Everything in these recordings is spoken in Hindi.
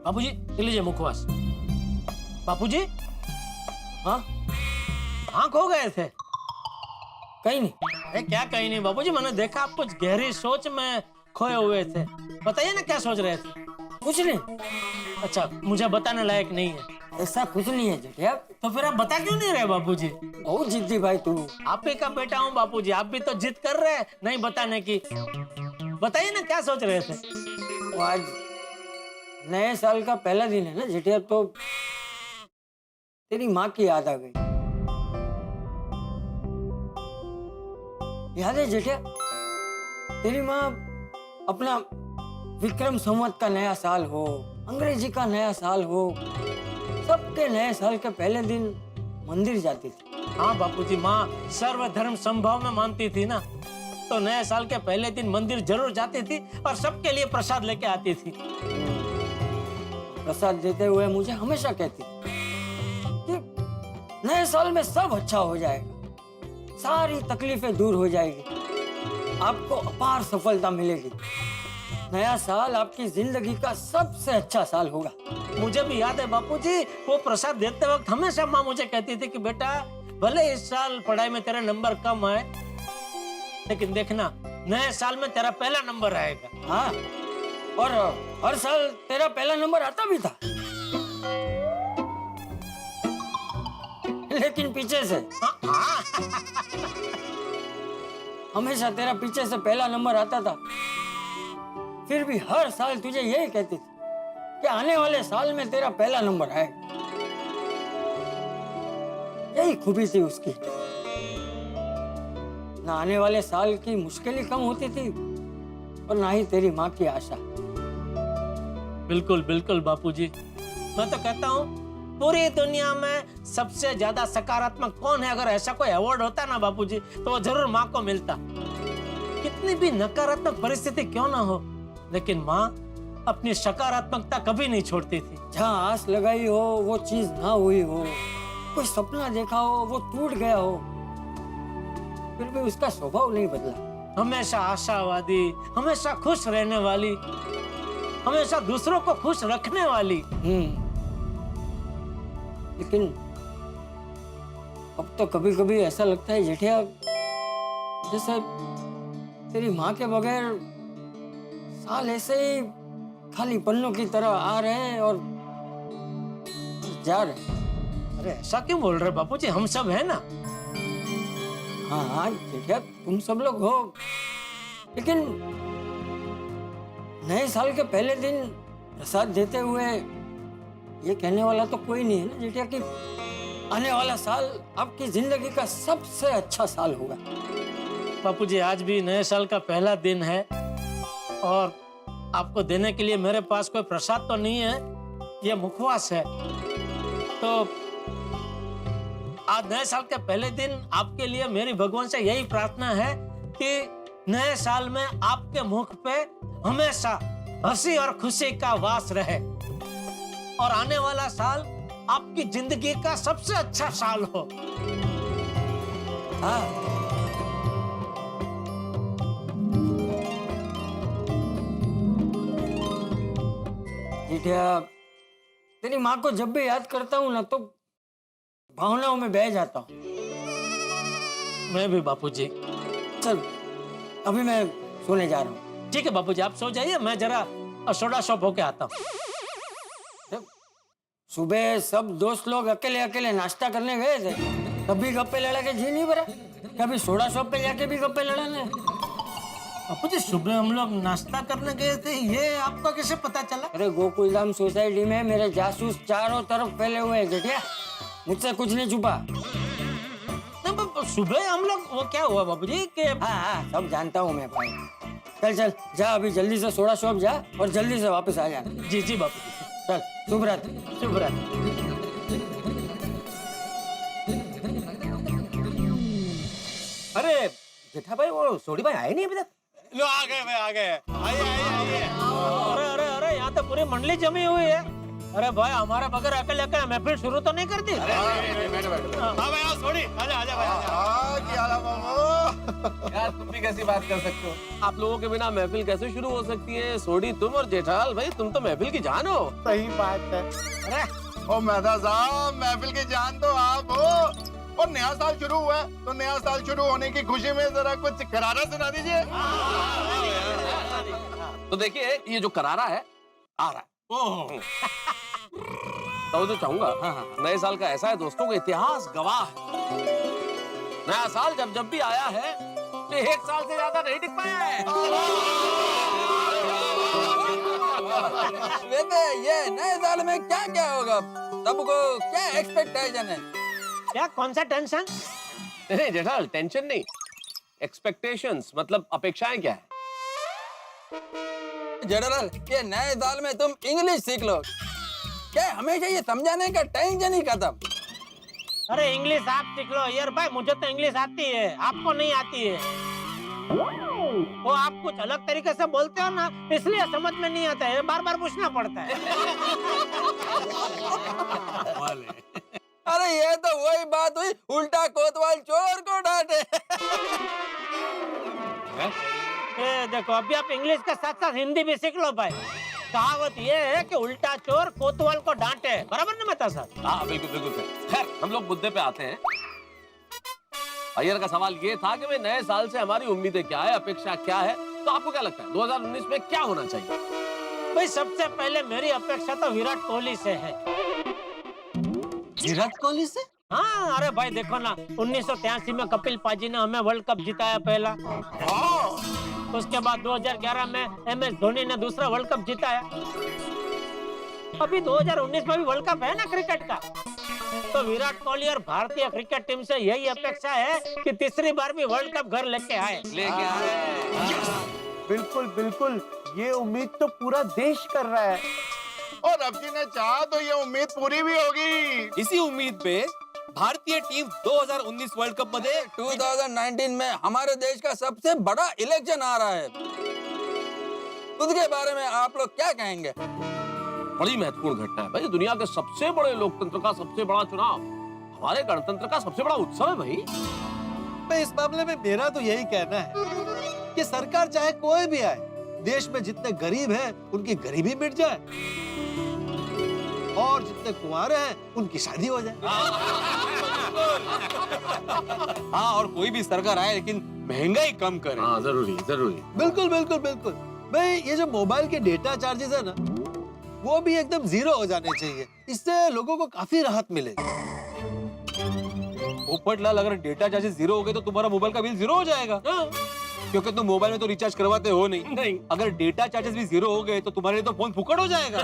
बापूजी ये लीजिए मुखवास। बापूजी, हाँ हाँ खो गए थे? कहीं नहीं। अरे क्या कहीं नहीं बापूजी, मैंने देखा आप कुछ गहरी सोच में खोए हुए थे। बताइए ना क्या सोच रहे थे? कुछ नहीं, अच्छा, मुझे बताने लायक नहीं है। ऐसा कुछ नहीं है जेठिया। तो फिर आप बता क्यों नहीं रहे बापूजी? बहुत जिद्दी भाई तू। आप ही का बेटा हूँ बापूजी, आप भी तो जिद कर रहे हैं नहीं बताने की। बताइए ना क्या सोच रहे थे? वो आज नए साल का पहला दिन है ना जेठिया, तो तेरी माँ की याद आ गई। याद है जेठिया, तेरी माँ अपना विक्रम संवत का नया साल हो, अंग्रेजी का नया साल हो, सबके नए साल के पहले दिन मंदिर जाती थी। हाँ बापूजी, माँ सर्वधर्म संभव में मानती थी ना, तो नए साल के पहले दिन मंदिर जरूर जाती थी और सबके लिए प्रसाद लेके आती थी। प्रसाद देते हुए मुझे हमेशा कहती कि नए साल में सब अच्छा हो जाएगा, सारी तकलीफें दूर हो जाएगी, आपको अपार सफलता मिलेगी, नया साल आपकी जिंदगी का सबसे अच्छा साल होगा। मुझे भी याद है बापूजी, वो प्रसाद देते वक्त हमेशा माँ मुझे कहती थी कि बेटा भले इस साल पढ़ाई में तेरे नंबर कम आए, लेकिन देखना नए साल में तेरा पहला नंबर आएगा। हाँ, और हर साल तेरा पहला नंबर आता भी था, लेकिन पीछे से। हमेशा तेरा पीछे से पहला नंबर आता था, फिर भी हर साल तुझे यही कहती थी कि आने वाले साल में तेरा पहला नंबर आएगा। यही खूबी थी उसकी। ना आने वाले साल की मुश्किलें कम होती थी और ना ही तेरी माँ की आशा। बिल्कुल बिल्कुल बापूजी, मैं तो कहता हूँ पूरी दुनिया में सबसे ज्यादा सकारात्मक कौन है, अगर ऐसा कोई अवार्ड होता ना बापूजी तो वो जरूर माँ को मिलता। कितनी भी नकारात्मक परिस्थिति क्यों ना हो, लेकिन माँ अपनी सकारात्मकता कभी नहीं छोड़ती थी। जहाँ आस लगाई हो वो चीज ना हुई हो, कोई सपना देखा हो वो टूट गया हो, फिर भी उसका स्वभाव नहीं बदला। हमेशा आशावादी, हमेशा खुश रहने वाली, हमेशा दूसरों को खुश रखने वाली। लेकिन अब तो कभी कभी ऐसा लगता है जेठिया, जैसे तेरी माँ के बगैर साल ऐसे ही खाली पन्नों की तरह आ रहे हैं और जा रहे हैं। अरे ऐसा क्यों बोल रहे बापूजी, हम सब है ना। हाँ हाँ जेठिया, तुम सब लोग हो, लेकिन नए साल के पहले दिन प्रसाद देते हुए ये कहने वाला तो कोई नहीं है ना जेठिया कि आने वाला साल आपकी जिंदगी का सबसे अच्छा साल होगा। बापूजी आज भी नए साल का पहला दिन है और आपको देने के लिए मेरे पास कोई प्रसाद तो नहीं है, ये मुखवास है। तो आज नए साल के पहले दिन आपके लिए मेरी भगवान से यही प्रार्थना है कि नए साल में आपके मुख पे हमेशा हंसी और खुशी का वास रहे और आने वाला साल आपकी जिंदगी का सबसे अच्छा साल हो। हाँ, जेठिया, तेरी माँ को जब भी याद करता हूँ ना तो भावनाओं में बह जाता हूँ। मैं भी बापूजी। चल अभी मैं सोने जा रहा हूँ। ठीक है बापूजी, आप सो जाइए, मैं जरा सोडा शॉप होके आता हूँ। सुबह सब दोस्त लोग अकेले अकेले नाश्ता करने गए थे, कभी गप्पे लड़ा के जी नहीं भरा, कभी सोडा शॉप पे जाके भी गप्पे लड़ाने। बापूजी सुबह हम लोग नाश्ता करने गए थे, ये आपको कैसे पता चला? अरे गोकुलधाम सोसाइटी में मेरे जासूस चारों तरफ फैले हुए हैं जेठिया, मुझसे कुछ नहीं छुपा। सुबह हम लोग, वो क्या हुआ बापूजी कि हाँ सब जानता हूँ मैं भाई। चल चल जा, अभी जल्दी से सोडा शॉप जा और जल्दी से वापस आ जाना। जी जी बापूजी। चल, शुभ रात्रि। शुभ रात्रि। अरे जेठा भाई, वो सोडी भाई आए नहीं अभी तक? लो आ गए भाई, आ गए। आइए आइए आइए। अरे अरे अरे, यहाँ तो पूरी मंडली जमी हुई है। अरे भाई हमारे बगैर अकेले अकेले महफिल शुरू तो नहीं करती। बैठो बैठो। हाँ भाई आओ, सोडी आजा आजा भाई आजा। क्या हाल है मामू? यार तुम भी कैसी बात कर सकते हो? आप लोगों के बिना महफिल कैसे शुरू हो सकती है? सोडी तुम और जेठालाल भाई तुम तो महफिल की जान हो। सही बात है। अरे ओ मेहता साहब, महफिल की जान तो आप हो। और नया साल शुरू हुआ है, तो नया साल शुरू होने की खुशी में जरा कुछ करारा सुना दीजिए। तो देखिए ये जो करारा है आ रहा है। तो जो चाहूंगा नए साल का ऐसा है दोस्तों का इतिहास गवाह है। नया साल जब जब भी आया है तो एक साल से ज्यादा नहीं टिक पाया है। वैसे ये नए साल में क्या क्या होगा? सबको क्या एक्सपेक्टेशन है? क्या कौन सा टेंशन? नहीं जेठालाल टेंशन नहीं, एक्सपेक्टेशंस मतलब अपेक्षाएं क्या है? जनरल ये नए साल में तुम इंग्लिश सीख लो। क्या हमेशा ये समझाने का टेंशन ही खत्म? अरे इंग्लिश आप सीख लो यार भाई, मुझे तो इंग्लिश आती है, आपको नहीं आती है। वो आप कुछ अलग तरीके से बोलते हो ना, इसलिए समझ में नहीं आता है, बार बार पूछना पड़ता है। अरे ये तो वही बात हुई, उल्टा कोतवाल चोर को डांटे। ए, देखो अभी आप इंग्लिश के साथ साथ हिंदी भी सीख लो भाई। कहावत ये है कि उल्टा चोर कोतवाल को डांटे, बराबर ना मेहता साहब? हाँ बिल्कुल बिल्कुल सही। खैर हम लोग मुद्दे पे आते हैं। अय्यर का सवाल ये था कि भाई नए साल से हमारी उम्मीदें क्या है, अपेक्षा क्या है? तो आपको क्या लगता है 2019 में क्या होना चाहिए? भाई सबसे पहले मेरी अपेक्षा तो विराट कोहली से है। विराट कोहली से? हाँ अरे भाई देखो ना, 1983 में कपिल पाजी ने हमें वर्ल्ड कप जिताया पहला। उसके बाद 2011 में MS धोनी ने दूसरा वर्ल्ड कप जिताया। अभी 2019 में भी वर्ल्ड कप है ना क्रिकेट का। तो विराट कोहली और भारतीय क्रिकेट टीम से यही अपेक्षा है कि तीसरी बार भी वर्ल्ड कप घर लेके आए। बिल्कुल बिल्कुल, ये उम्मीद तो पूरा देश कर रहा है। और रब जी ने चाहा तो ये उम्मीद पूरी भी होगी। इसी उम्मीद पे भारतीय टीम 2019 वर्ल्ड कप मध्ये 2019 में हमारे देश का सबसे बड़ा इलेक्शन आ रहा है। उसके बारे में आप लोग क्या कहेंगे? बड़ी महत्वपूर्ण घटना है भाई, दुनिया के सबसे बड़े लोकतंत्र का सबसे बड़ा चुनाव, हमारे गणतंत्र का सबसे बड़ा उत्सव है भाई। मैं इस मामले में मेरा तो यही कहना है कि सरकार चाहे कोई भी आए, देश में जितने गरीब हैं उनकी गरीबी मिट जाए और जितने कुंवारे हैं उनकी शादी हो जाए। हाँ और कोई भी सरकार आए लेकिन महंगाई कम करे। हाँ जरूरी जरूरी। बिल्कुल बिल्कुल बिल्कुल भाई, ये जो मोबाइल के डेटा चार्जेस है ना, वो भी एकदम 0 हो जाने चाहिए। इससे लोगों को काफी राहत मिलेगी। पोपटलाल, अगर डेटा चार्जेस 0 हो गए तो तुम्हारा मोबाइल का बिल 0 हो जाएगा। क्योंकि तुम मोबाइल में तो रिचार्ज करवाते हो नहीं। अगर डेटा चार्जेस भी 0 हो गए तो तुम्हारे लिए तो फोन फुकड़ हो जाएगा।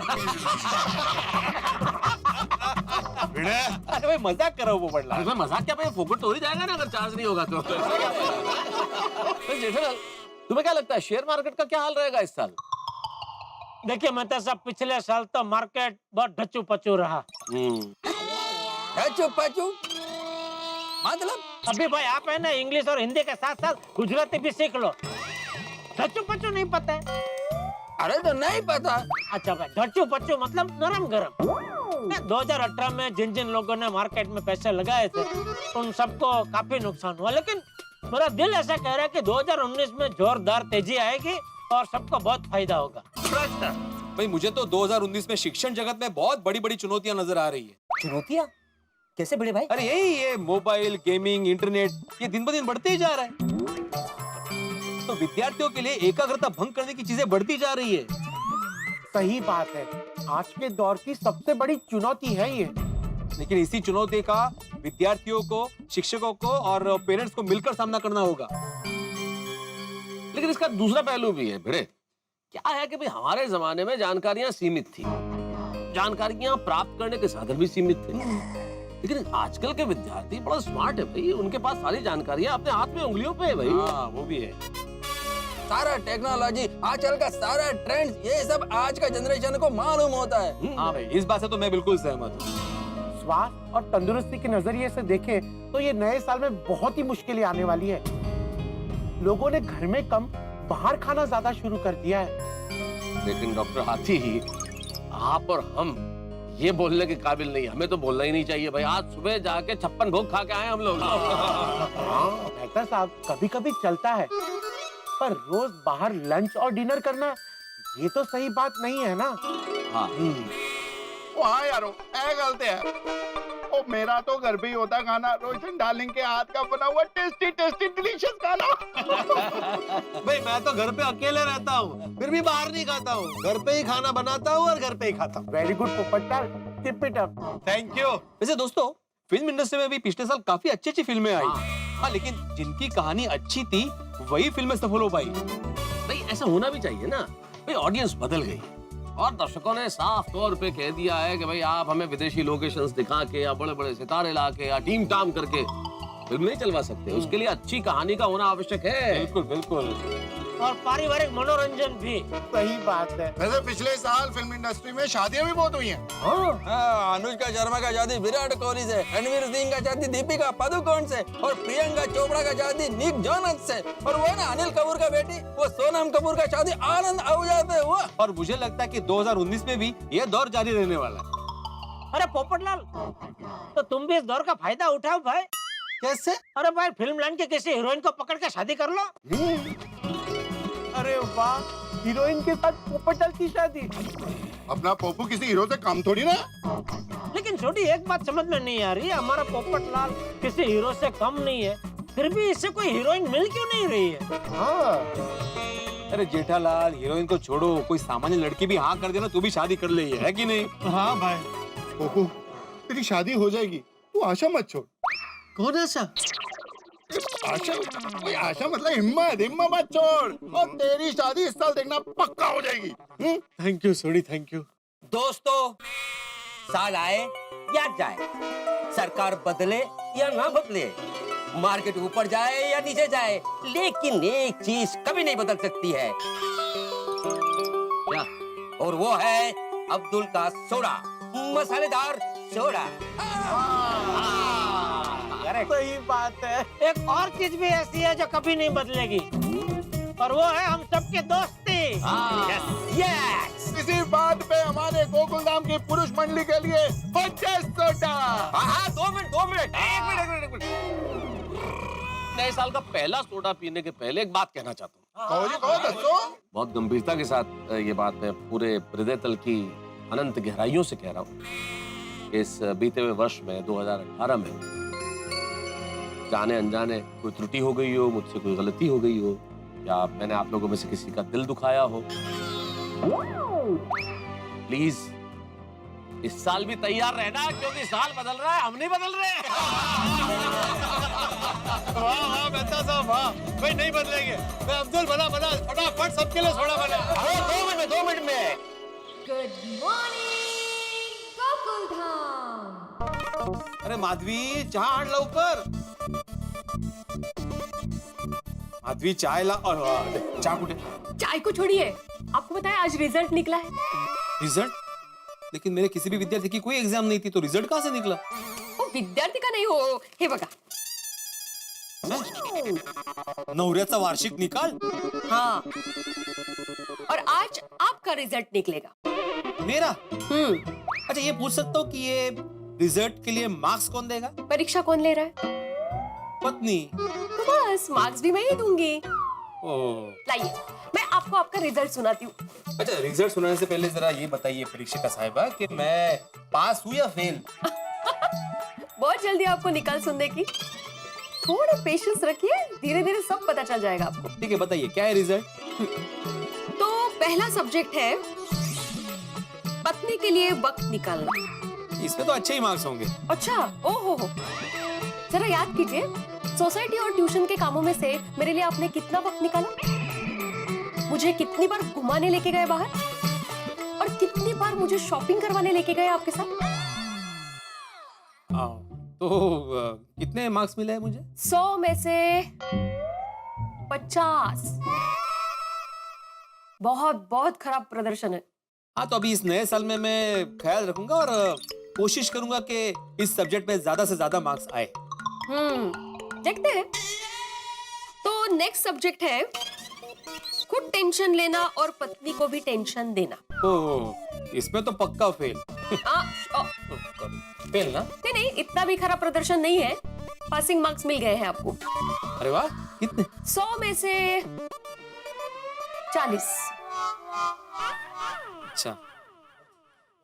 अरे भाई मजाक कर रहा हूँ पोपटलाल। अरे मजाक क्या भाई, फोकट तो हो ही जाएगा ना अगर चार्ज नहीं होगा तो। जेठालाल तुम्हें क्या लगता है शेयर मार्केट का क्या हाल रहेगा इस साल? देखिए मेहता साहब, पिछले साल तो मार्केट बहुत ढच्चू पच्चू रहा। ढचू पचू मतलब? अभी भाई आप है ना इंग्लिश और हिंदी के साथ साथ गुजराती भी सीख लो। ढच्चू पच्चू नहीं पता है? अरे तो नहीं पता। अच्छा भाई, ढच्चू पच्चू मतलब नरम गरम। 2018 में जिन जिन लोगों ने मार्केट में पैसे लगाए थे उन सबको काफी नुकसान हुआ, लेकिन मेरा दिल ऐसा कह रहा है कि 2019 में जोरदार तेजी आएगी और सबको बहुत फायदा होगा। भाई मुझे तो 2019 में शिक्षण जगत में बहुत बड़ी बड़ी चुनौतियां नजर आ रही है। चुनौतियां कैसे बड़े भाई? अरे यही ये मोबाइल, गेमिंग, इंटरनेट ये दिन ब दिन बढ़ते ही जा रहा है। तो विद्यार्थियों के लिए एकाग्रता भंग करने की चीजें बढ़ती जा रही है। सही बात है, आज के दौर की सबसे बड़ी चुनौती है ये। लेकिन इसी चुनौती का विद्यार्थियों को, शिक्षकों को और पेरेंट्स को मिलकर सामना करना होगा। लेकिन इसका दूसरा पहलू भी है भिड़े। क्या है कि भाई हमारे जमाने में जानकारियां सीमित थी, जानकारियां प्राप्त करने के साधन भी सीमित थे। लेकिन आजकल के विद्यार्थी बड़ा स्मार्ट है भाई, उनके पास सारी जानकारियां अपने हाथ में उंगलियों पे है भाई। हाँ वो भी है। सारा टेक्नोलॉजी, आजकल का सारा ट्रेंड, ये सब आज का जनरेशन को मालूम होता है। हाँ भाई इस बात से तो मैं बिल्कुल सहमत हूँ। स्वास्थ्य और तंदुरुस्ती के नजरिए से देखें तो ये नए साल में बहुत ही मुश्किलें आने वाली है। लोगों ने घर में कम, बाहर खाना ज्यादा शुरू कर दिया है। लेकिन डॉक्टर हाथी, आप और हम ये बोलने के काबिल नहीं, हमें तो बोलना ही नहीं चाहिए भाई। आज सुबह जाके 56 भोग खा के आए हम लोग। मेहता साहब, कभी कभी चलता है, पर रोज बाहर लंच और डिनर करना ये तो सही बात नहीं है ना। हाँ हाँ यारो, ऐ गलते है। ओ मेरा तो घर पे ही होता खाना, रोशन डार्लिंग के हाथ का बना हुआ टेस्टी टेस्टी डिलीशियस खाना। भाई मैं तो घर पे अकेले रहता हूँ, फिर भी बाहर नहीं खाता हूँ। घर पे ही खाना बनाता हूँ और घर पे ही खाता हूँ। Very good Popatlal, keep it up. Thank you. वैसे दोस्तों, फिल्म इंडस्ट्री में भी पिछले साल काफी अच्छी अच्छी फिल्में आई। हाँ, लेकिन जिनकी कहानी अच्छी थी वही फिल्में सफल हो पाई। भाई ऐसा होना भी चाहिए ना भाई। ऑडियंस बदल गई और दर्शकों ने साफ तौर पे कह दिया है कि भाई आप हमें विदेशी लोकेशंस दिखा के या बड़े बड़े सितारे ला के या टीम टाम करके फिल्म नहीं चलवा सकते। उसके लिए अच्छी कहानी का होना आवश्यक है। बिल्कुल बिल्कुल। और पारिवारिक मनोरंजन भी। सही बात है। वैसे पिछले साल फिल्म इंडस्ट्री में शादियां भी बहुत हुई हैं। हाँ, अनुष्का शर्मा का शादी विराट कोहली से, रणवीर सिंह का शादी दीपिका पादुकोण से, और प्रियंका चोपड़ा का शादी निक जोनस से, और वो ना अनिल कपूर का बेटी वो सोनम कपूर का शादी आनंद आहूजा से हुआ। और मुझे लगता है कि 2019 में भी ये दौर जारी रहने वाला है। अरे पोपटलाल, तो तुम भी इस दौर का फायदा उठाओ भाई। कैसे? अरे भाई, फिल्म लाइन के किसी हीरोइन को पकड़ के शादी कर लो। अरे वाह, हीरोइन के साथ पोपटलाल की शादी। अपना पोपू किसी हीरो से कम थोड़ी ना। लेकिन छोटी एक बात समझ में नहीं आ रही है, हमारा पोपटलाल किसी हीरो से कम नहीं है, फिर भी इससे कोई हीरोइन मिल क्यों नहीं रही है? हाँ, अरे जेठालाल, हीरोइन को छोड़ो, कोई सामान्य लड़की भी हाँ कर देना तो भी शादी कर ले, है कि नहीं? हाँ भाई। पोपू, तेरी शादी हो जाएगी, तू आशा मत छोड़। कौन ऐसा? आशा, कोई आशा मतलब हिम्मत, हिम्मत मत छोड़। और तेरी शादी इस साल देखना पक्का हो जाएगी। थैंक यू सोडी, थैंक यू। दोस्तों, साल आए या जाए, सरकार बदले या ना बदले, मार्केट ऊपर जाए या नीचे जाए, लेकिन एक चीज कभी नहीं बदल सकती है। क्या? और वो है अब्दुल का सोडा, मसालेदार सोडा। सही बात है। एक और चीज भी ऐसी है जो कभी नहीं बदलेगी, और वो है हम सबके दोस्ती। यस। इसी बात पे हमारे गोकुलधाम की पुरुष मंडली के लिए 50 सोडा। हाँ, 2 मिनट, 2 मिनट, एक मिनट। नए साल का पहला सोडा पीने के पहले एक बात कहना चाहता हूँ। कहो जी, कहो, दसो। बहुत गंभीरता के साथ ये बात मैं पूरे हृदय तल की अनंत गहराइयों से कह रहा हूँ। इस बीते हुए वर्ष में 2018 में जाने अनजाने कोई त्रुटि हो गई हो, मुझसे कोई गलती हो गई हो, या मैंने आप लोगों में से किसी का दिल दुखाया हो, प्लीज इस साल भी तैयार रहना, क्योंकि साल बदल रहा है, हम नहीं बदल रहे। वाह वाह मेहता साहब, वाह। भाई नहीं बदलेंगे। मैं अब्दुल बना फटाफट सबके लिए सोडा बना। 2 मिनट में। Good morning Gokuldham. अरे माधवी, चहा आण लवकर। माधवी, चाय ला। और चहा कुठे? चाय को छोड़िए, आपको पता है आज रिजल्ट निकला है। रिजल्ट? लेकिन मेरे किसी भी विद्यार्थी की कोई एग्जाम नहीं थी, तो रिजल्ट कहाँ से निकला? वो विद्यार्थी का नहीं हो, हे बघा। नवऱ्याचा वार्षिक निकाल? हाँ, और आज आपका रिजल्ट निकलेगा। मेरा? अच्छा, ये पूछ सकता हूँ कि ये रिजल्ट के लिए मार्क्स कौन देगा? परीक्षा कौन ले रहा है? पत्नी। तो बस मार्क्स भी मैं ही दूंगी। ओह। लाइए, मैं आपको आपका रिजल्ट सुनाती हूँ। अच्छा, रिजल्ट सुनाने से पहले जरा ये बताइए परीक्षिका साहिबा कि मैं पास हूँ या फेल? बहुत जल्दी आपको निकाल सुनने की, थोड़े पेशेंस रखिए, धीरे धीरे सब पता चल जाएगा आपको। ठीक है, बताइए क्या है रिजल्ट? तो पहला सब्जेक्ट है पत्नी के लिए वक्त निकालना। इसमें तो अच्छे ही मार्क्स होंगे। अच्छा, ओहो, जरा याद कीजिए, सोसाइटी और ट्यूशन के कामों में से मेरे लिए आपने कितना वक्त निकाला? मुझे कितनी बार घुमाने लेके गए बाहर, और कितनी बार मुझे शॉपिंग करवाने लेके गए आपके साथ? तो कितने मार्क्स मिले हैं मुझे? 100 में से 50। बहुत बहुत खराब प्रदर्शन है। हाँ, तो अभी इस नए साल में मैं ख्याल रखूंगा और कोशिश करूंगा कि इस सब्जेक्ट में ज्यादा से ज्यादा मार्क्स आए। देखते हैं। तो नेक्स्ट सब्जेक्ट है खुद टेंशन लेना और पत्नी को भी टेंशन देना। तो इसमें तो पक्का फेल। फेल ना? नहीं नहीं, इतना भी खराब प्रदर्शन नहीं है। पासिंग मार्क्स मिल गए हैं आपको। अरे वाह, कितने? 100 में से 40। अच्छा,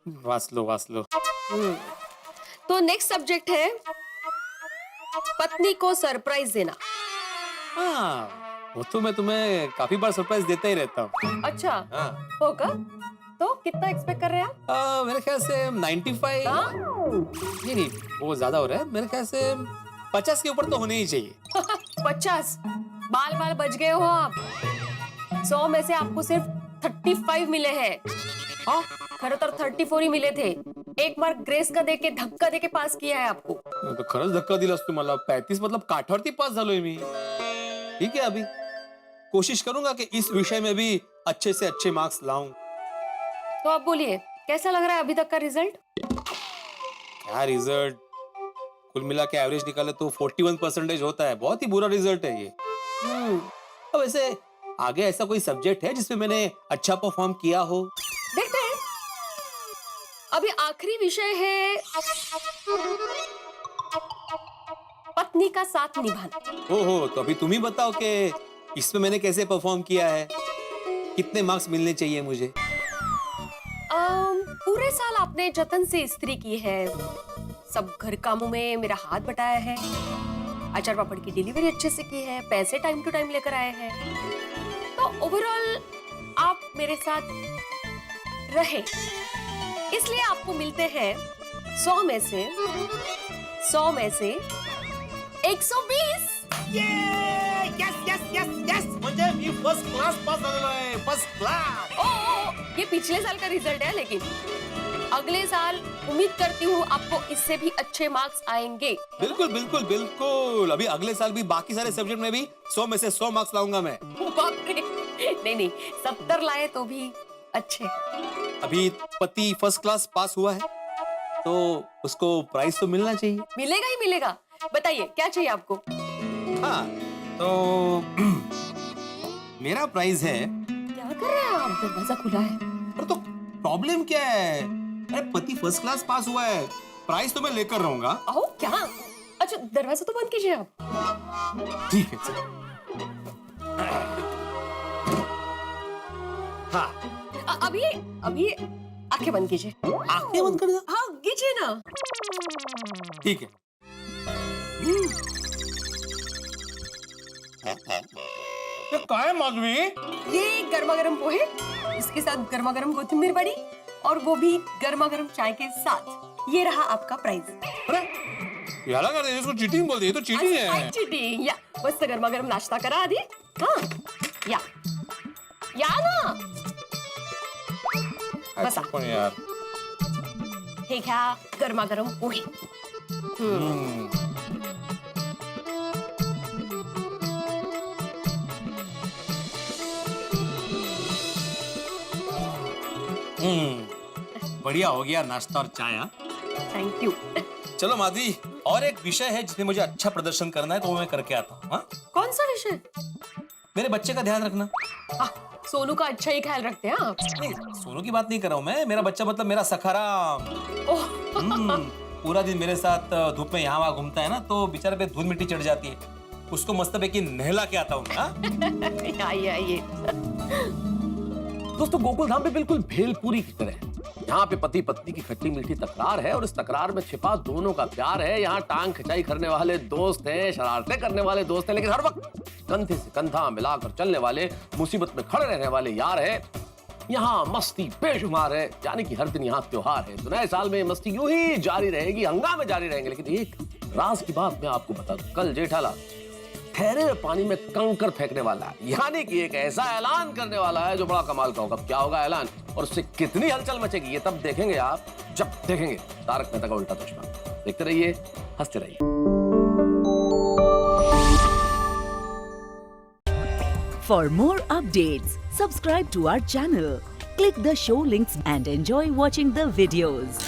वास लो। तो नेक्स्ट सब्जेक्ट है पत्नी को सरप्राइज देना। हाँ, वो तो मैं तुम्हें काफी बार सरप्राइज देता ही रहता हूँ। अच्छा, हाँ। होगा? तो कितना एक्सपेक्ट कर रहे हैं आप? मेरे ख्याल से 95। हाँ? नहीं, वो ज्यादा हो रहा है। मेरे ख्याल से 50 के ऊपर तो होने ही चाहिए। 50? बाल बच गए हो आप। 100 में से आपको सिर्फ 35 मिले हैं। हाँ? खरं तर 34 ही मिले थे। एक मार्क ग्रेस का देके, धक्का देके पास किया है आपको। तो खरंच धक्का दिलास तुम्हाला। 35 मतलब काठावरती पास झालोय मी। ठीक है, अभी कोशिश करूंगा कि इस विषय में भी अच्छे से अच्छे मार्क्स लाऊं। तो आप बोलिए, कैसा लग रहा है अभी तक का रिजल्ट? क्या रिजल्ट, कुल मिला के एवरेज निकाले तो 41% होता है। बहुत ही बुरा रिजल्ट है ये। अब वैसे आगे ऐसा कोई सब्जेक्ट है जिसमें मैंने अच्छा परफॉर्म किया हो? देखते हैं। अभी आखिरी विषय है पत्नी का साथ निभाना। ओहो, तो अभी तुम ही बताओ कि इसमें मैंने कैसे परफॉर्म किया है, कितने मार्क्स मिलने चाहिए मुझे? पूरे साल आपने जतन से इस्त्री की है, सब घर कामों में मेरा हाथ बटाया है, अचार पापड़ की डिलीवरी अच्छे से की है, पैसे टाइम टू टाइम लेकर आए हैं। तो ओवरऑल आप मेरे साथ रहे, इसलिए आपको मिलते हैं 100 में से 120। म्हणजे मी फर्स्ट क्लास पास झालेलो आहे, फर्स्ट क्लास। ओ, ये पिछले साल का रिजल्ट है, लेकिन अगले साल उम्मीद करती हूँ आपको इससे भी अच्छे मार्क्स आएंगे। बिल्कुल। अभी अगले साल भी बाकी सारे सब्जेक्ट में भी 100 में से 100 मार्क्स लाऊंगा मैं। बाप रे, नहीं 70 लाए तो भी अच्छे। अभी पति फर्स्ट क्लास पास हुआ है तो उसको प्राइज तो मिलना चाहिए। मिलेगा ही मिलेगा। बताइए क्या चाहिए आपको? हाँ, तो मेरा प्राइज है। क्या कर रहे हैं आप? दरवाजा खुला है। पर तो प्रॉब्लम क्या है? अरे पति फर्स्ट क्लास पास हुआ है, प्राइज तो मैं लेकर रहूंगा। आओ क्या? अच्छा, दरवाजा तो बंद कीजिए आप। ठीक है, चलो। हाँ, अभी आंखें बंद कीजिए। आंखें बंद कर दो। हाँ, कीजिए ना। ठीक है। क्या है माधवी? ये गर्मा गर्म पोहे, इसके साथ गर्मा गर्म कोथिंबीर बड़ी, और वो भी गर्मा गर्म चाय के साथ। ये रहा आपका प्राइज। याला कर दे, इसको चीटिंग बोल दे। ये तो चीटिंग है। चीटिंग या मस्त गर्मा गर्म नाश्ता करा आधी। हाँ, या ना बसा। पण यार, हे घ्या गर्मा गर्म पोहे। बढ़िया हो गया नाश्ता और चाय। Thank you. चलो माधवी, और एक विषय है जिसमें मुझे अच्छा प्रदर्शन करना है, तो वो मैं करके आता हूँ। हाँ? कौन सा विषय? मेरे बच्चे का ध्यान रखना। सोनू का अच्छा ही ख्याल रखते हैं आप। नहीं, सोनू की बात नहीं कर रहा हूँ मैं। मेरा बच्चा मतलब मेरा सखाराम। पूरा दिन मेरे साथ धूप में यहाँ वहाँ घूमता है ना, तो बेचारे पे धूल मिट्टी चढ़ जाती है। उसको मस्तपैकी नहला के आता हूँ। आइए। दोस्तों, गोकुल धाम पे बिल्कुल भेलपूरी की तरह है। यहाँ पे पति पत्नी की खट्टी मीठी तकरार है और इस तकरार में छिपा दोनों का प्यार है। यहाँ टांग खिंचाई करने वाले दोस्त हैं, शरारतें करने वाले दोस्त हैं, लेकिन हर वक्त कंधे से कंधा मिलाकर चलने वाले, मुसीबत में खड़े रहने वाले यार है। यहाँ मस्ती बेशुमार है, यानी कि हर दिन यहाँ त्योहार है। तो नए साल में मस्ती यूं ही जारी रहेगी, हंगामे जारी रहेंगे। लेकिन एक राज की बात मैं आपको बता दूं, कल जेठालाल ठहरे हुए पानी में कंकर फेंकने वाला है, यानी कि एक ऐसा ऐलान करने वाला है जो बड़ा कमाल का होगा। क्या होगा ऐलान और उससे कितनी हलचल मचेगी, ये तब देखेंगे आप, जब देखेंगे तारक मेहता का उल्टा चश्मा। देखते रहिए, हंसते रहिए। For more updates, subscribe to our channel, click the show links and enjoy watching the videos.